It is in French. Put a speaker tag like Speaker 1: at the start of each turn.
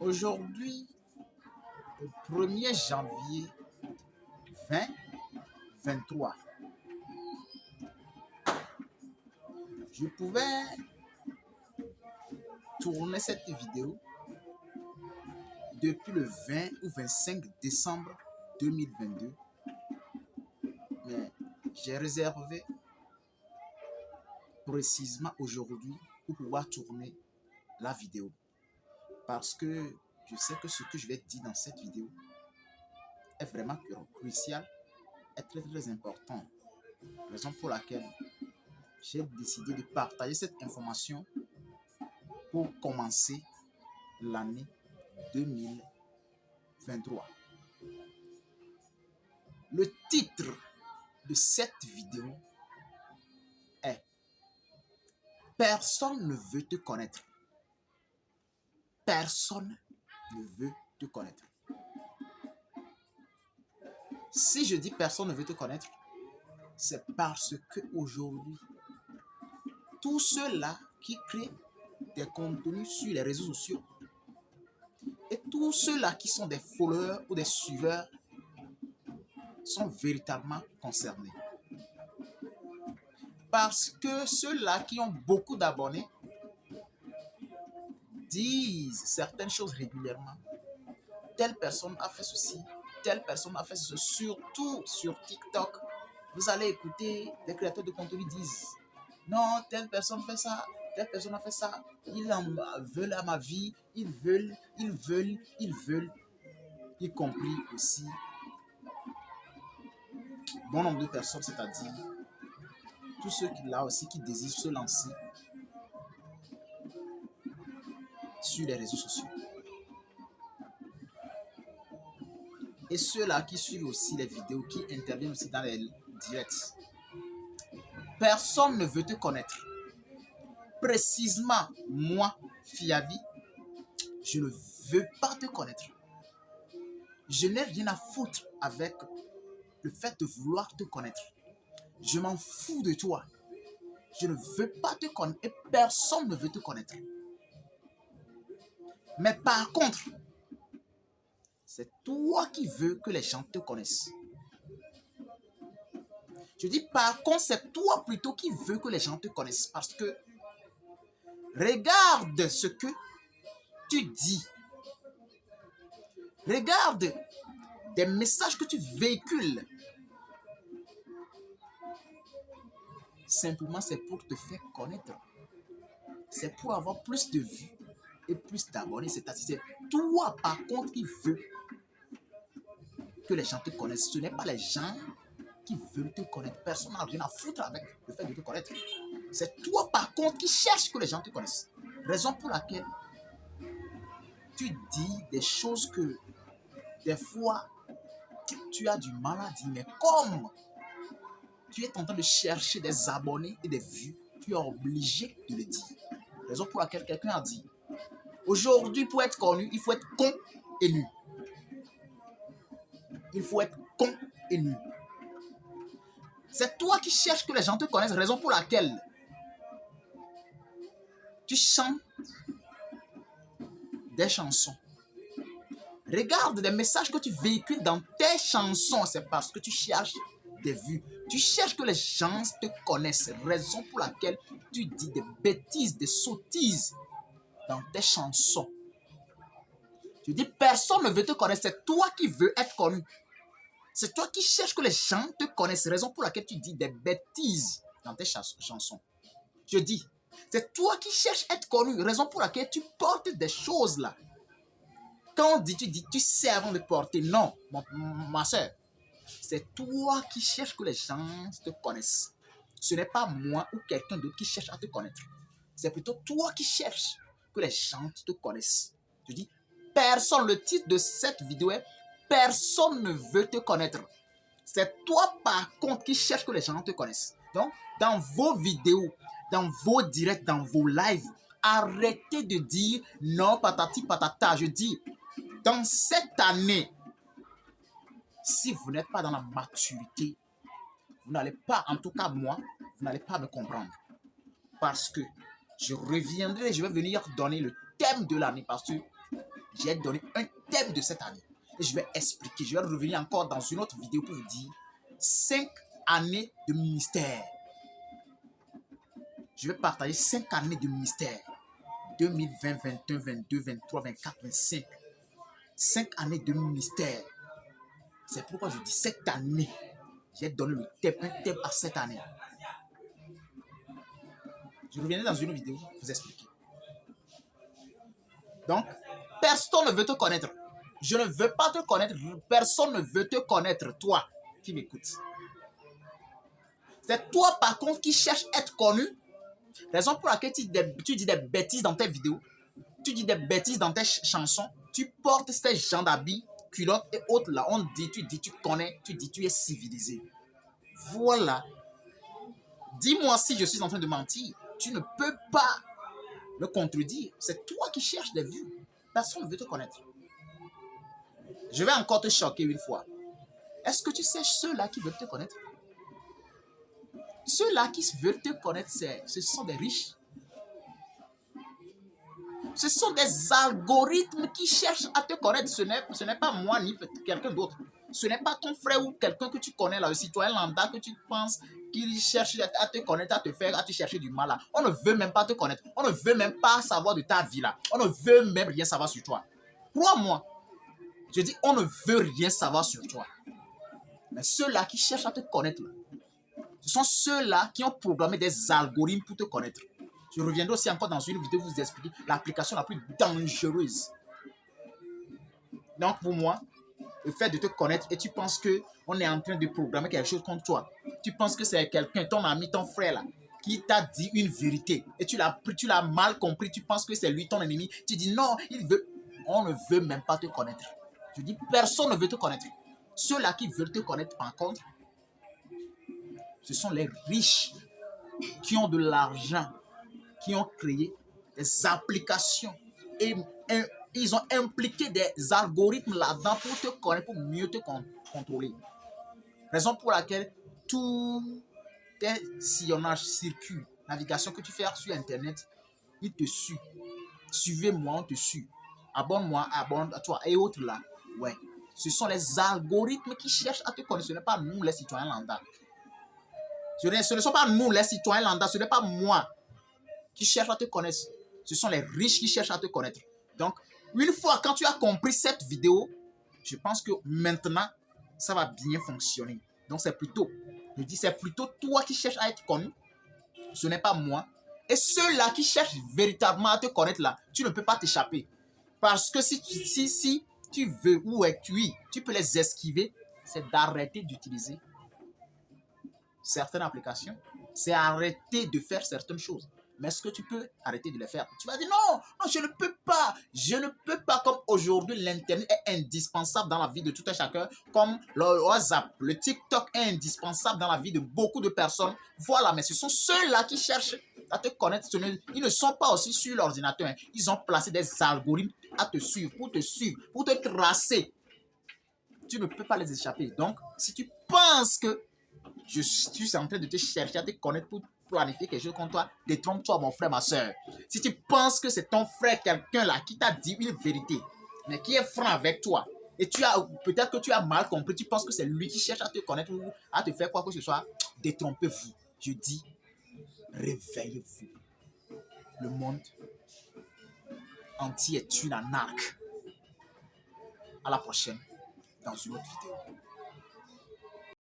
Speaker 1: Aujourd'hui, le 1er janvier 2023, je pouvais tourner cette vidéo depuis le 20 ou 25 décembre 2022, mais j'ai réservé précisément aujourd'hui pour pouvoir tourner la vidéo parce que je sais que ce que je vais dire dans cette vidéo est vraiment crucial, est très important, raison pour laquelle j'ai décidé de partager cette information pour commencer l'année 2023. Le titre de cette vidéo est « Personne ne veut te connaître ». Personne ne veut te connaître. Si je dis personne ne veut te connaître, c'est parce qu'aujourd'hui, tous ceux-là qui créent des contenus sur les réseaux sociaux et tous ceux-là qui sont des followers ou des suiveurs sont véritablement concernés. Parce que ceux-là qui ont beaucoup d'abonnés disent certaines choses régulièrement. Telle personne a fait ceci, telle personne a fait ceci. Surtout sur TikTok, vous allez écouter des créateurs de contenu disent non, telle personne fait ça, telle personne a fait ça. Ils en veulent à ma vie, ils veulent, y compris aussi bon nombre de personnes, c'est-à-dire tous ceux qui là aussi qui désirent se lancer sur les réseaux sociaux. Et ceux-là qui suivent aussi les vidéos, qui interviennent aussi dans les directs. Personne ne veut te connaître. Précisément, moi, Fiavi, je ne veux pas te connaître. Je n'ai rien à foutre avec le fait de vouloir te connaître. Je m'en fous de toi. Je ne veux pas te connaître et personne ne veut te connaître. Mais par contre, c'est toi qui veux que les gens te connaissent. Je dis par contre, c'est toi plutôt qui veux que les gens te connaissent. Parce que regarde ce que tu dis. Regarde des messages que tu véhicules. Simplement, c'est pour te faire connaître. C'est pour avoir plus de vues et plus d'abonnés. C'est toi, par contre, qui veux que les gens te connaissent. Ce n'est pas les gens qui veulent te connaître. Personne n'a rien à foutre avec le fait de te connaître. C'est toi, par contre, qui cherches que les gens te connaissent. Raison pour laquelle tu dis des choses que, des fois, tu as du mal à dire. Mais comme tu es en train de chercher des abonnés et des vues, tu es obligé de le dire. Raison pour laquelle quelqu'un a dit, aujourd'hui, pour être connu, il faut être con et nu. Il faut être con et nu. C'est toi qui cherches que les gens te connaissent, raison pour laquelle tu chantes des chansons. Regarde des messages que tu véhicules dans tes chansons, c'est parce que tu cherches des vues. Tu cherches que les gens te connaissent, raison pour laquelle tu dis des bêtises, des sottises dans tes chansons. Je dis, personne ne veut te connaître, c'est toi qui veux être connu. C'est toi qui cherches que les gens te connaissent, raison pour laquelle tu dis des bêtises dans tes chansons. Je dis, c'est toi qui cherches à être connu, raison pour laquelle tu portes des choses là. Quand on dit, tu sais avant de porter. Non, ma soeur, c'est toi qui cherches que les gens te connaissent. Ce n'est pas moi ou quelqu'un d'autre qui cherche à te connaître. C'est plutôt toi qui cherches que les gens te connaissent. Je dis, personne, le titre de cette vidéo est « Personne ne veut te connaître ». C'est toi, par contre, qui cherches que les gens te connaissent. Donc, dans vos vidéos, dans vos directs, dans vos lives, arrêtez de dire « Non, patati patata ». Je dis, dans cette année, si vous n'êtes pas dans la maturité, vous n'allez pas, en tout cas moi, vous n'allez pas me comprendre. Parce que je reviendrai, je vais venir donner le thème de l'année. Parce que j'ai donné un thème de cette année. Et je vais expliquer, je vais revenir encore dans une autre vidéo pour vous dire 5 années de ministère. Je vais partager 5 années de ministère. 2020, 21, 22, 23, 24, 25. 5 années de ministère. C'est pourquoi je dis cette année. J'ai donné le thème, un thème à cette année. Je reviendrai dans une vidéo pour vous expliquer. Donc, personne ne veut te connaître. Je ne veux pas te connaître. Personne ne veut te connaître, toi qui m'écoutes. C'est toi, par contre, qui cherches à être connu. Raison pour laquelle tu dis des bêtises dans tes vidéos. Tu dis des bêtises dans tes chansons. Tu portes ces gens d'habits, culottes et autres là. On dit, tu connais, tu dis, tu es civilisé. Voilà. Dis-moi si je suis en train de mentir. Tu ne peux pas me contredire. C'est toi qui cherches des vues. Personne ne veut te connaître. Je vais encore te choquer une fois. Est-ce que tu sais ceux-là qui veulent te connaître? Ceux-là qui veulent te connaître, ce sont des riches. Ce sont des algorithmes qui cherchent à te connaître. Ce n'est pas moi ni quelqu'un d'autre. Ce n'est pas ton frère ou quelqu'un que tu connais là, le citoyen lambda que tu penses qu'il cherche à te connaître, à te chercher du mal là. On ne veut même pas te connaître. On ne veut même pas savoir de ta vie là. On ne veut même rien savoir sur toi. Crois-moi. Je dis, on ne veut rien savoir sur toi. Mais ceux-là qui cherchent à te connaître là, ce sont ceux-là qui ont programmé des algorithmes pour te connaître. Je reviendrai aussi encore dans une vidéo pour vous expliquer l'application la plus dangereuse. Donc pour moi, le fait de te connaître et tu penses qu'on est en train de programmer quelque chose contre toi. Tu penses que c'est quelqu'un, ton ami, ton frère là, qui t'a dit une vérité et tu l'as mal compris, tu penses que c'est lui ton ennemi. Tu dis non, on ne veut même pas te connaître. Je dis personne ne veut te connaître. Ceux-là qui veulent te connaître par contre, ce sont les riches qui ont de l'argent, qui ont créé des applications et ils ont impliqué des algorithmes là-dedans pour te connaître, pour mieux te contrôler. Raison pour laquelle tout tes sillonnages, circuits, navigation que tu fais sur Internet, ils te suivent. Suivez-moi, on te suit. Abonne-moi, abonne-toi et autres là. Ouais. Ce sont les algorithmes qui cherchent à te connaître. Ce n'est pas nous les citoyens lambda. Ce ne sont pas nous les citoyens lambda. Ce n'est pas moi qui cherche à te connaître. Ce sont les riches qui cherchent à te connaître. Donc, une fois quand tu as compris cette vidéo, je pense que maintenant, ça va bien fonctionner. Donc, c'est plutôt toi qui cherches à être connu. Ce n'est pas moi. Et ceux-là qui cherchent véritablement à te connaître là, tu ne peux pas t'échapper. Parce que si tu veux ou tu peux les esquiver, c'est d'arrêter d'utiliser certaines applications. C'est arrêter de faire certaines choses. Mais est-ce que tu peux arrêter de les faire? Tu vas dire non, non, je ne peux pas. Je ne peux pas. Comme aujourd'hui, l'Internet est indispensable dans la vie de tout un chacun. Comme le WhatsApp, le TikTok est indispensable dans la vie de beaucoup de personnes. Voilà, mais ce sont ceux-là qui cherchent à te connaître. Ils ne sont pas aussi sur l'ordinateur. Hein. Ils ont placé des algorithmes à te suivre, pour te tracer. Tu ne peux pas les échapper. Donc, si tu penses que je suis en train de te chercher à te connaître pour planifier quelque chose contre toi, détrompe-toi, mon frère, ma soeur. Si tu penses que c'est ton frère, quelqu'un là, qui t'a dit une vérité, mais qui est franc avec toi, et peut-être que tu as mal compris, tu penses que c'est lui qui cherche à te connaître ou à te faire quoi que ce soit, détrompez-vous. Je dis, réveillez-vous. Le monde entier est une arnaque. À la prochaine, dans une autre vidéo.